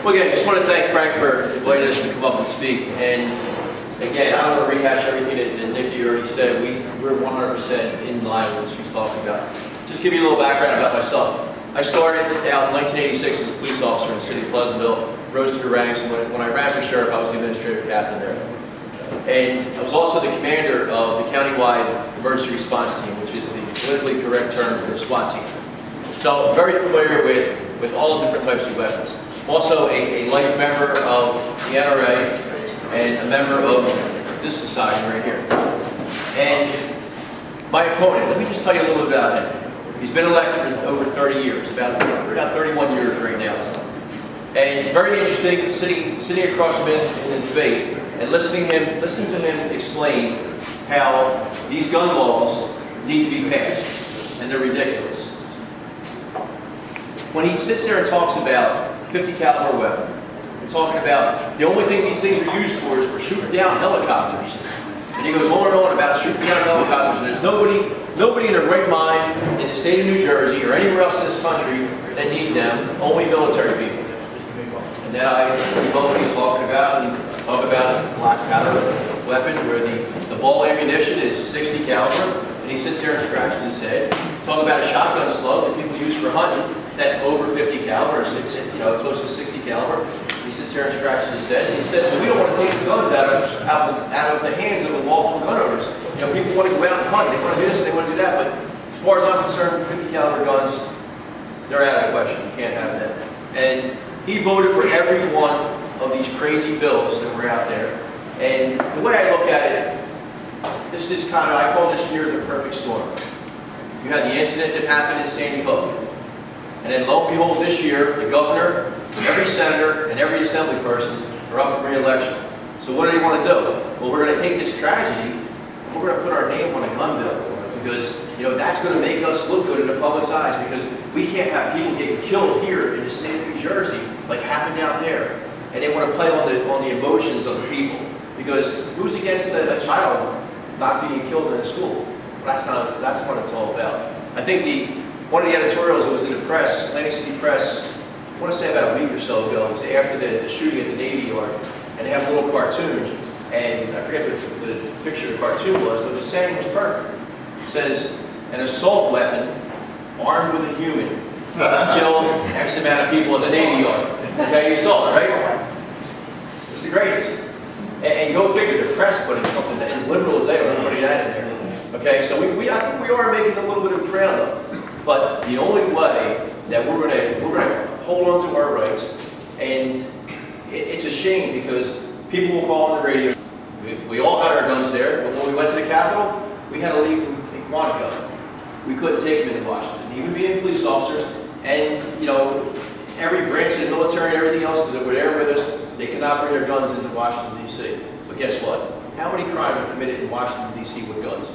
Well, again, just want to thank Frank for inviting us to come up and speak. And again, I don't want to rehash everything that Nikki already said. We're 100% in line with what she's talking about. Just give you a little background about myself. I started out in 1986 as a police officer in the city of Pleasantville, rose through the ranks, and when I ran for sheriff, I was the administrative captain there. And I was also the commander of the countywide emergency response team, which is the politically correct term for the SWAT team. So I'm very familiar with all different types of weapons. I'm also a life member of the NRA and a member of this society right here. And my opponent, let me just tell you a little bit about him. He's been elected for over 30 years, about 31 years right now. And it's very interesting sitting across from him in the debate and listening to him explain how these gun laws need to be passed, and they're ridiculous. When he sits there and talks about 50 caliber weapon, and talking about the only thing these things are used for is for shooting down helicopters. And he goes on and on about shooting down helicopters, and there's nobody in their right mind in the state of New Jersey or anywhere else in this country that need them, only military people. And then I know what he's talking about, and talk about a black powder weapon where the ball ammunition is 60 caliber, and he sits there and scratches his head. Talk about a shotgun slug that people use for hunting that's over 50 caliber, or close to 60 caliber. He sits here and scratches his head, and he says, well, we don't want to take the guns out of the hands of the lawful gun owners. People want to go out and hunt, they want to do this, and they want to do that, but as far as I'm concerned, 50 caliber guns, they're out of the question. You can't have them. And he voted for every one of these crazy bills that were out there. And the way I look at it, this is kind of, I call this year the perfect storm. You had the incident that happened in Sandy Hook. And then lo and behold, this year, the governor, every senator, and every assembly person are up for re-election. So what do they want to do? Well, we're going to take this tragedy, and we're going to put our name on a gun bill. Because, that's going to make us look good in the public's eyes, because we can't have people getting killed here in the state of New Jersey, like happened out there. And they want to play on the emotions of the people. Because who's against a child not being killed in a school? That's what it's all about. I think one of the editorials that was in the press, Atlantic City Press, I want to say about a week or so ago, it was after the shooting at the Navy Yard, and they have a little cartoon, and I forget what the picture of the cartoon was, but the saying was perfect. It says, an assault weapon armed with a human killed X amount of people in the Navy Yard. Okay, you saw it, right? It's the greatest. And go figure, the press putting something that as liberal as they are, putting that in there. Okay, so I think we are making a little bit of ground up. But the only way that we're going to hold on to our rights, and it's a shame because people will call on the radio. We all had our guns there, but when we went to the Capitol, we had to leave them in Quantico. We couldn't take them into Washington, even being police officers, and every branch of the military and everything else that were there with us, they cannot bring their guns into Washington, D.C. But guess what? How many crimes are committed in Washington, D.C. with guns?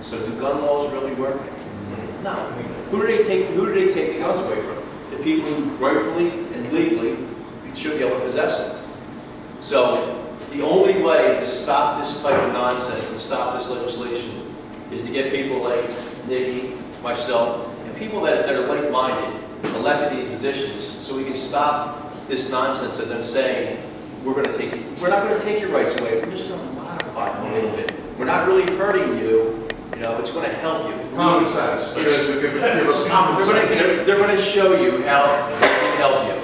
So do gun laws really work? No. Who do they take the guns away from? The people who rightfully and legally should be able to possess them. So the only way to stop this type of nonsense and stop this legislation is to get people like Nikki, myself, and people that are like-minded elected these positions, so we can stop this nonsense of them saying we're not going to take your rights away. We're just going to modify them a little bit. We're not really hurting you. It's going to help you. Common sense. Give us common sense. They're going to show you how they can help you.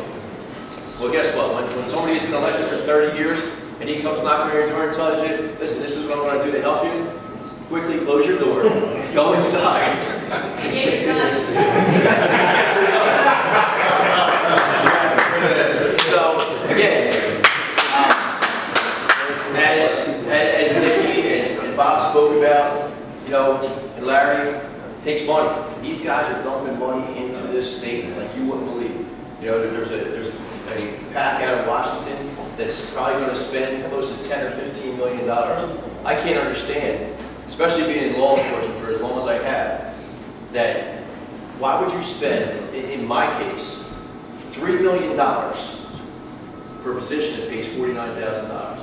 Well, guess what? When somebody has been elected for 30 years and he comes knocking on your door and tells you, listen, this is what I want to do to help you, quickly close your door, go inside. So, again, as Nikki and Bob spoke about, and Larry, takes money. These guys are dumping money into this state like you wouldn't believe. There's a PAC out of Washington that's probably going to spend close to $10 or $15 million. I can't understand, especially being in law enforcement for as long as I have, that why would you spend, in my case, $3 million for a position that pays $49,000?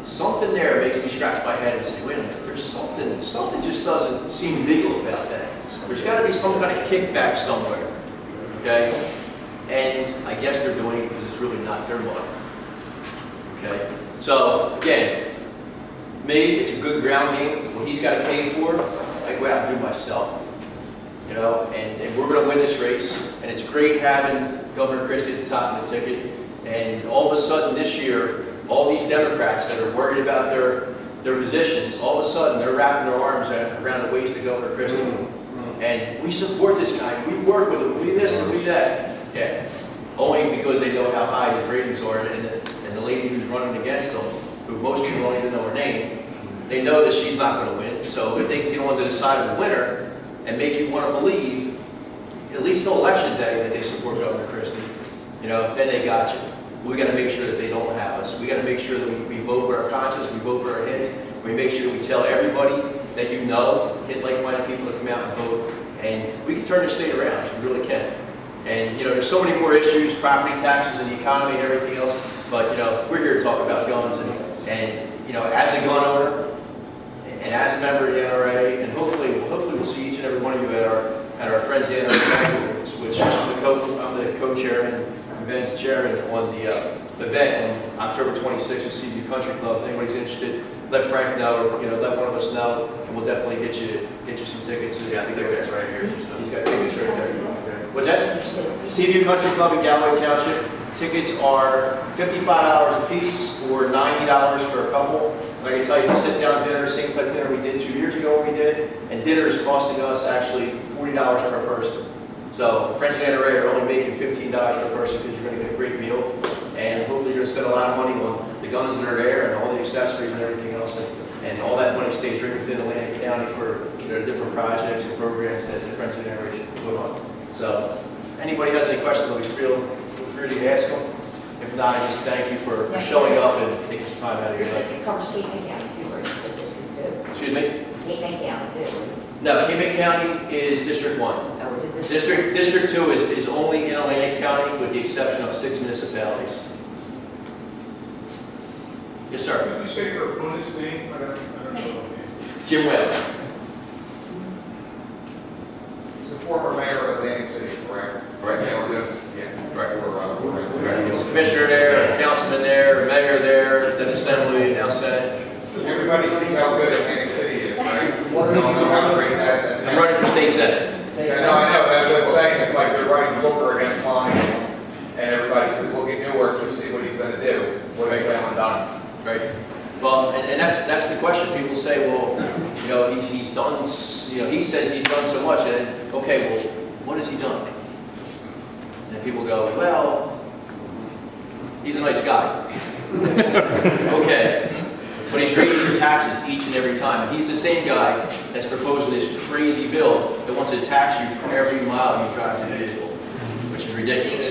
Something there makes me scratch my head and say, wait a minute, there's something just doesn't seem legal about that. There's got to be some kind of kickback somewhere, okay? and I guess they're doing it because it's really not their money. Okay? So, again, me, it's a good ground game. What he's got to pay for, I go out and do myself. You know, and we're going to win this race, and it's great having Governor Christie at the top of the ticket, and all of a sudden this year, all these Democrats that are worried about their positions, all of a sudden they're wrapping their arms around the waist of Governor Christie, and we support this guy, we work with him, we this and we that. Yeah, only because they know how high his ratings are, and the lady who's running against him, who most people don't even know her name, they know that she's not going to win, so if they can get on to the side of the winner, and make you want to believe, at least till election day, that they support Governor Christie, you know, then they got you. We got to make sure that they don't have us. We got to make sure that we vote with our conscience, we vote with our heads. We make sure that we tell everybody that you know, get like-minded people to come out and vote, and we can turn the state around. We really can. And you know, there's so many more issues, property taxes, and the economy, and everything else. But you know, we're here to talk about guns, and you know, as a gun owner. And as a member of the NRA, and hopefully we'll see each and every one of you at our Friends of the NRA banquet, which I'm the co-chairman, and Ben's the chairman on the event on October 26th at Seaview Country Club. If anybody's interested, let Frank know, or you know, let one of us know, and we'll definitely get you some tickets. Yeah, tickets right here. So he's got tickets right there. Okay. What's that? Seaview Country Club in Galloway Township. Tickets are $55 a piece, or $90 for a couple. And I can tell you, it's a sit-down dinner, same type dinner we did 2 years ago when we did, and dinner is costing us actually $40 per person. So Friends of the NRA are only making $15 per person because you're going to get a great meal, and hopefully you're going to spend a lot of money on the guns that are there and all the accessories and everything else, and all that money stays right within Atlantic County for different projects and programs that the Friends of the NRA should put on. So, anybody has any questions, let me feel free to ask them. If not, I just thank you for showing up and taking some time out of your life. It covers Cape County too, or is it District 2? Excuse me? Cape County too. No, Cape County is District 1. Oh, is it District? District 2 is only in Atlantic County with the exception of 6 municipalities. Yes, sir. Did you say your opponent's name? I don't know. Jim Whelan. He's the former mayor of Atlantic City, correct? Correct. Yeah. Correct. Correct. He was a commissioner there, a councilman there, a mayor there, then assembly, now senate. Everybody sees how good Atlantic City is, right? We all know how great that is. I'm running for state senate. Yeah, no, I know, that's what I'm saying, it's like they're running Booker against Lonnie, and everybody says, look at Newark, let's see what he's gonna do, what has Whelan done? Right. Well, and that's the question. People say, well, you know, he's done, you know, he says he's done so much, and okay, well, what has he done? And people go, well, he's a nice guy. Okay. But he's raising your taxes each and every time. And he's the same guy that's proposing this crazy bill that wants to tax you for every mile you drive your vehicle, which is ridiculous.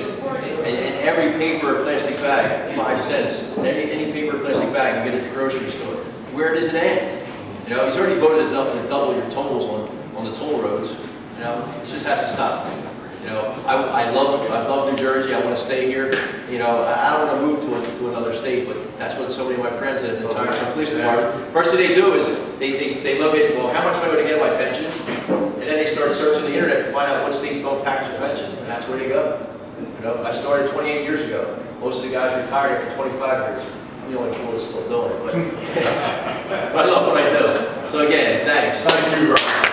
And every paper or plastic bag, 5 cents. Any paper or plastic bag you get at the grocery store. Where does it end? You know, he's already voted to double your tolls on the toll roads. You know, it just has to stop. You know, I love New Jersey. I want to stay here. You know, I don't want to move to another state, but that's what so many of my friends at the entire police department. First thing they do is they look at, well, how much am I going to get my pension? And then they start searching the internet to find out what states don't tax your pension, and that's where they go. You know, I started 28 years ago. Most of the guys retired after 25 years. I'm the only fool that's still doing it, but I love what I do. So again, thanks. Thank you, Ron.